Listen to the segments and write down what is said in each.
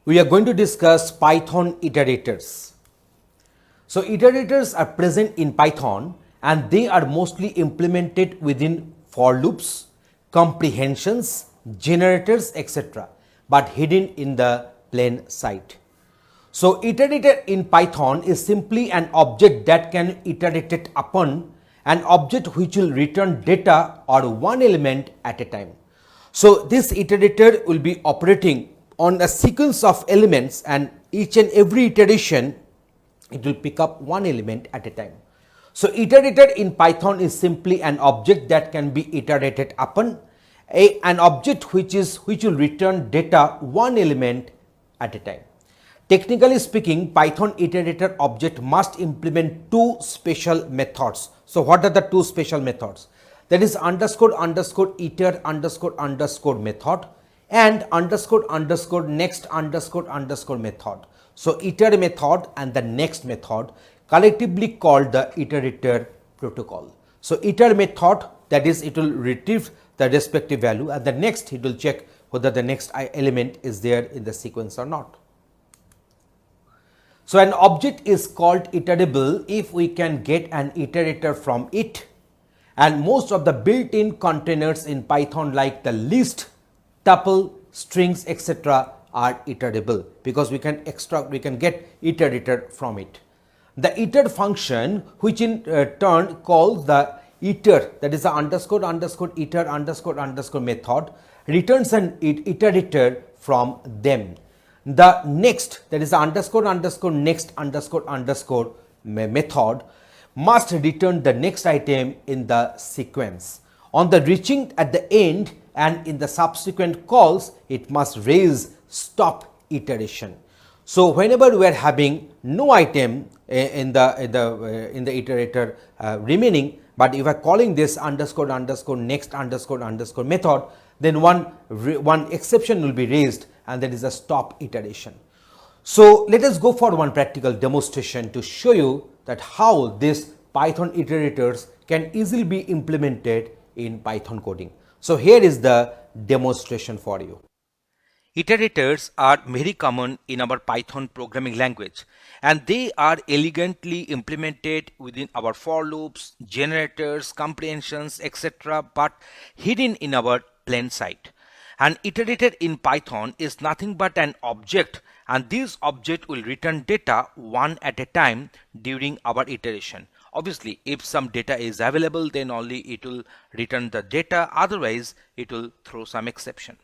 We are going to discuss Python iterators. So iterators are present in Python and they are mostly implemented within for loops, comprehensions, generators, etc. but hidden in the plain sight. So iterator in Python is simply an object that can iterate upon an object which will return data or one element at a time. So this iterator will be operating on a sequence of elements, and each and every iteration it will pick up one element at a time. So iterator in Python is simply an object that can be iterated upon, an object which will return data one element at a time. Technically speaking, Python iterator object must implement two special methods. So what are the two special methods? That is underscore underscore iter underscore underscore method and underscore underscore next underscore underscore method. So iter method and the next method collectively called the iterator protocol. So iter method, that is, it will retrieve the respective value, and the next it will check whether the next element is there in the sequence or not. So an object is called iterable if we can get an iterator from it, and most of the built-in containers in Python like the list, tuple, strings, etc. are iterable because we can get iterator from it. The iter function, which in turn calls the iter, that is the underscore underscore iter underscore underscore method, returns an iterator from them. The next, that is the underscore underscore next underscore underscore method, must return the next item in the sequence. On the reaching at the end and in the subsequent calls, it must raise stop iteration. So whenever we are having no item in the iterator remaining, but if I are calling this underscore underscore next underscore underscore method, then one exception will be raised, and that is a stop iteration. So let us go for one practical demonstration to show you that how this Python iterators can easily be implemented in Python coding. So here is the demonstration for you. Iterators are very common in our Python programming language, and they are elegantly implemented within our for loops, generators, comprehensions, etc. but hidden in our plain sight. An iterator in Python is nothing but an object, and this object will return data one at a time during our iteration. Obviously, if some data is available, then only it will return the data, otherwise it will throw some exception.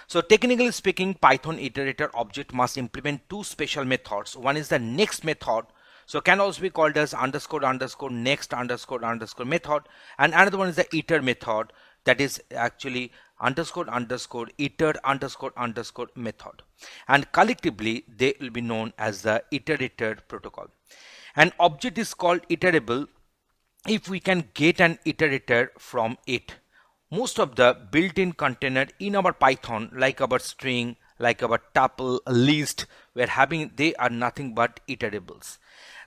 So technically speaking, Python iterator object must implement two special methods. One is the next method, so can also be called as underscore underscore next underscore underscore method, and another one is the iter method, that is actually underscore underscore iter underscore underscore method, and collectively they will be known as the iterator protocol. An object is called iterable if we can get an iterator from it. Most of the built-in container in our Python, like our string, like our tuple, list, they are nothing but iterables.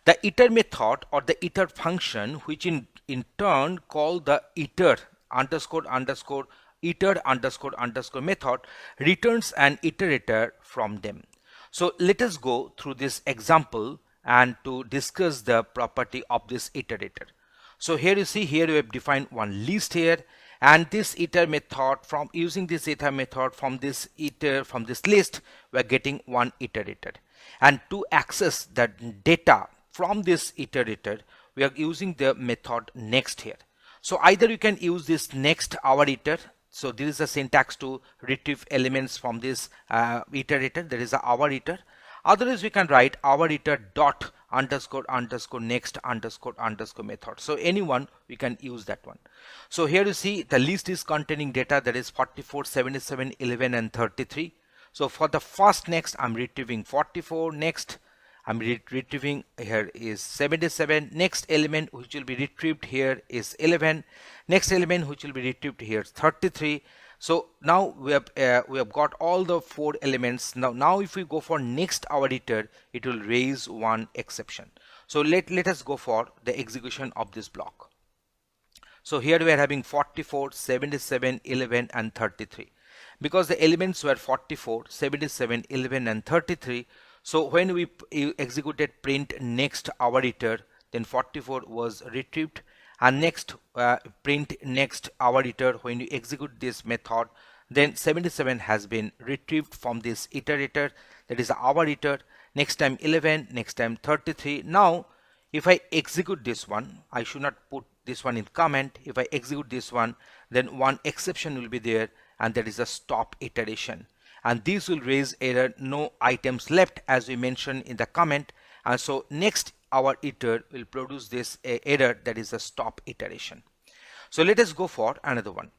The iter method or the iter function, which in turn call the iter underscore underscore iter underscore underscore method, returns an iterator from them. So let us go through this example and to discuss the property of this iterator. So here you see, here we have defined one list here, and this iter method, from using this iter method from this list, we are getting one iterator. And to access the data from this iterator, we are using the method next here. So either you can use this next our iter. So this is the syntax to retrieve elements from this iterator, that is our iter. Otherwise we can write our iter dot underscore underscore next underscore underscore method. So anyone we can use that one. So here you see the list is containing data, that is 44, 77, 11 and 33. So for the first next I'm retrieving 44, next I'm retrieving here is 77, next element which will be retrieved here is 11, next element which will be retrieved here is 33. So now we have got all the four elements. Now if we go for next our iter, it will raise one exception. So let us go for the execution of this block. So here we are having 44, 77, 11 and 33. because the elements were 44, 77, 11 and 33. So when we executed print next hour iter, then 44 was retrieved, and next print next hour iter, when you execute this method, then 77 has been retrieved from this iterator, that is hour iter. Next time 11, next time 33. Now if I execute this one, I should not put this one in comment. If I execute this one, then one exception will be there, and that is a stop iteration, and this will raise error no items left, as we mentioned in the comment. And so next our iter will produce this error, that is a stop iteration. So let us go for another one.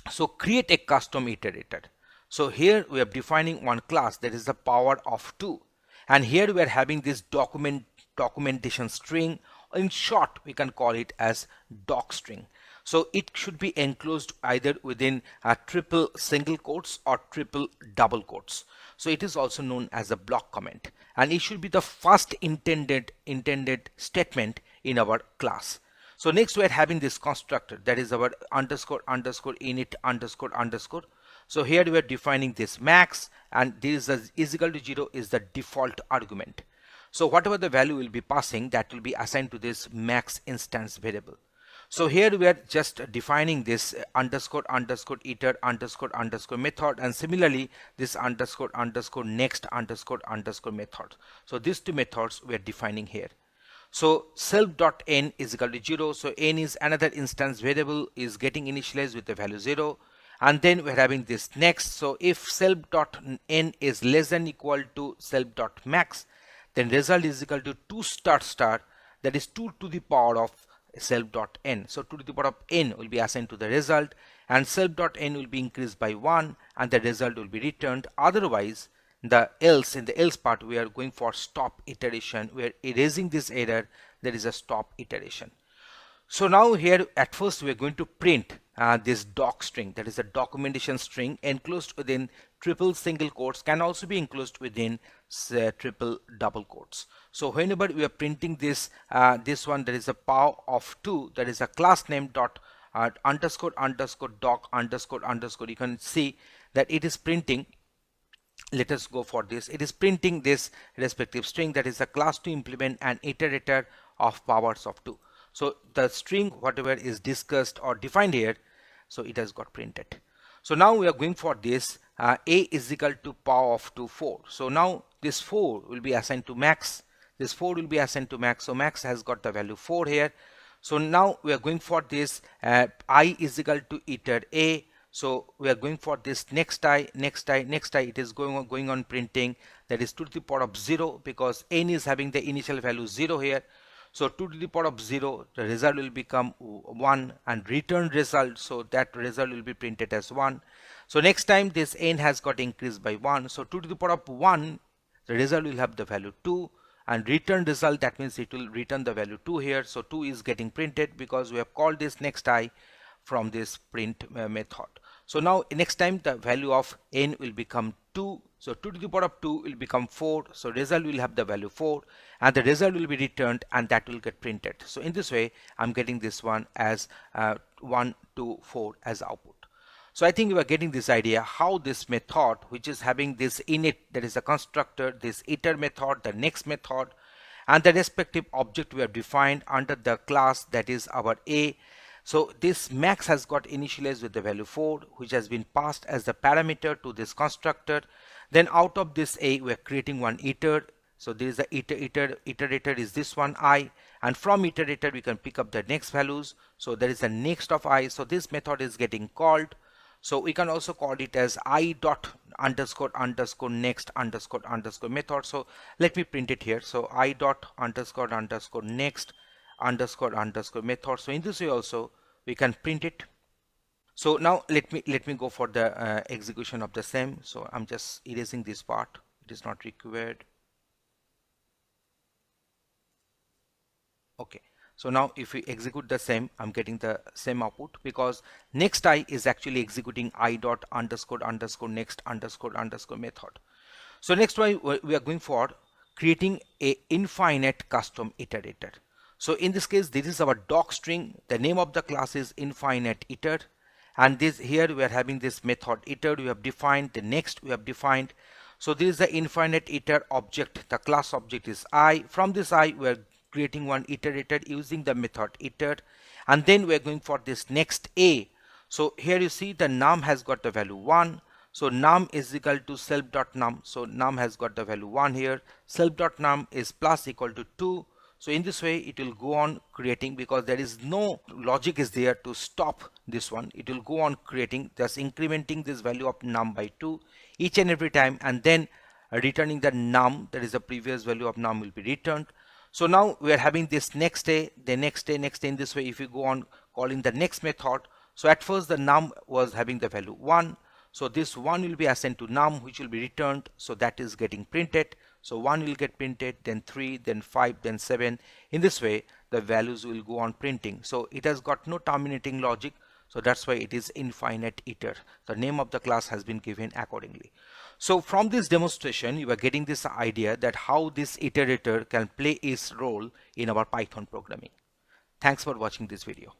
So create a custom iterator. So here we are defining one class, that is the power of 2, and here we are having this documentation string. In short, we can call it as doc string. So it should be enclosed either within triple single quotes or triple double quotes. So it is also known as a block comment, and it should be the first intended statement in our class. So next we are having this constructor, that is our underscore underscore init underscore underscore. So here we are defining this max, and this is equal to 0 is the default argument. So whatever the value will be passing, that will be assigned to this max instance variable. So here we are just defining this underscore underscore iter underscore underscore method, and similarly this underscore underscore next underscore underscore method. So these two methods we are defining here. So self.n is equal to 0. So n is another instance variable, is getting initialized with the value 0. And then we're having this next. So if self.n is less than equal to self.max, then result is equal to 2 star star, that is 2 to the power of self.n. So 2 to the power of n will be assigned to the result, and self.n will be increased by 1, and the result will be returned. Otherwise, in the else part, we are going for stop iteration. We are erasing this error. There is a stop iteration. So now here at first we are going to print this doc string, that is a documentation string enclosed within triple single quotes, can also be enclosed within triple double quotes. So whenever we are printing this this one, there is a power of 2, that is a class name dot underscore underscore doc underscore underscore. You can see that it is printing. Let us go for this. It is printing this respective string, that is a class to implement an iterator of powers of 2. So the string whatever is discussed or defined here, so it has got printed. So now we are going for this a is equal to power of 2 4. So now this 4 will be assigned to max. This 4 will be assigned to max. So max has got the value 4 here. So now we are going for this I is equal to iter a. So we are going for this next I, next I, next I. It is going on printing, that is 2 to the power of 0, because n is having the initial value 0 here. So 2 to the power of 0, the result will become 1, and return result, so that result will be printed as 1. So next time this n has got increased by 1. So 2 to the power of 1, the result will have the value 2, and return result, that means it will return the value 2 here. So 2 is getting printed because we have called this next I from this print method. So now next time the value of n will become 2. So 2 to the power of 2 will become 4. So result will have the value 4, and the result will be returned, and that will get printed. So in this way I'm getting this one as 1 2 4 as output. So I think you are getting this idea how this method, which is having this init, that is a constructor, this iter method, the next method, and the respective object we have defined under the class, that is our a. So this max has got initialized with the value 4, which has been passed as the parameter to this constructor. Then out of this a, we are creating one iter. So there is a iterator is this one I, and from iterator we can pick up the next values. So there is a next of I. So this method is getting called. So we can also call it as I dot underscore underscore next underscore underscore method. So let me print it here. So I dot underscore underscore next underscore underscore method. So in this way also we can print it. So now let me go for the execution of the same. So I'm just erasing this part, it is not required. Okay, so now if we execute the same, I'm getting the same output, because next I is actually executing I dot underscore underscore next underscore underscore method. So next we are going for creating a infinite custom iterator. So in this case, this is our doc string. The name of the class is infinite iter, and this here we are having this method iter we have defined, the next we have defined. So this is the infinite iter object. The class object is I. From this I we are creating one iterator using the method iter, and then we are going for this next a. So here you see the num has got the value 1. So num is equal to self.num. So num has got the value 1 here. Self.num is plus equal to 2. So in this way it will go on creating, because there is no logic is there to stop this one. It will go on creating, just incrementing this value of num by 2 each and every time, and then returning the num, that is the previous value of num will be returned. So now we are having this next day, the next day, next day. In this way if you go on calling the next method, so at first the num was having the value 1. So this 1 will be assigned to num, which will be returned. So that is getting printed. So 1 will get printed, then 3, then 5, then 7. In this way the values will go on printing. So it has got no terminating logic. So that's why it is infinite iter. The name of the class has been given accordingly. So from this demonstration you are getting this idea that how this iterator can play its role in our Python programming. Thanks for watching this video.